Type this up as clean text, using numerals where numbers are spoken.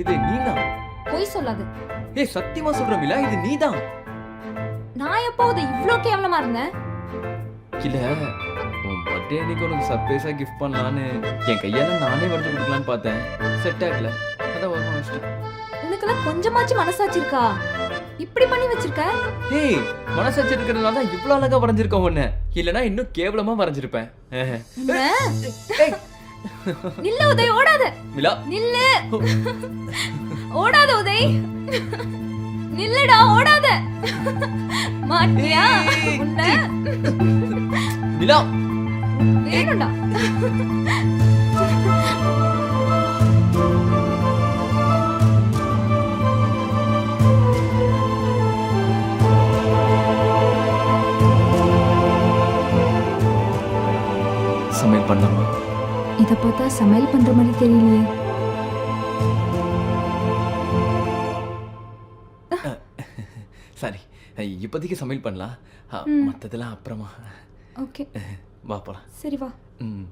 இது நீதான். பொய் சொல்லாது. ஏய் சத்தியமா சொல்றேன் மிலா, இது நீதான். நான் எப்போது இவ்ளோ கேவலமா இருந்தேன்? இல்ல உன் பர்த்டே அன்னைக்கு உனக்கு சர்ப்ரைஸா கிஃப்ட் பண்ணலான்னு என் கையால நானே வரைஞ்சு கொடுக்கலான்னு பார்த்தேன். செட் ஆகல, அதான் ஒரு வச்சிட்டேன். உனக்கெல்லாம் கொஞ்சமாச்சும் மனசாட்சி இருக்கா? இப்படி பண்ணி வச்சிருக்க. ஏய் மனசாட்சி இருக்கிறதுனால தான் இவ்வளவு அழகா வரைஞ்சிருக்கேன் உன்னை. இல்லனா இன்னும் கேவலமா வரைஞ்சிருப்பேன். ஏய் நில்லு உதய், ஓடாத. மிலா நில்லு. ஓடாத உதய். நில்லுடா, ஓடாத. மாட்டியா உன்னை? மிலா வேணும்டா. சமையல் பண்ணலாமா? இத பார்த்தா சமையல் பண்ற மாதிரி தெரியலையே. சரி இப்போதைக்கு சமையல் பண்ணலாம், மற்றதெல்லாம் அப்புறமா. ஓகே வா போலாம். சரி வா. ம்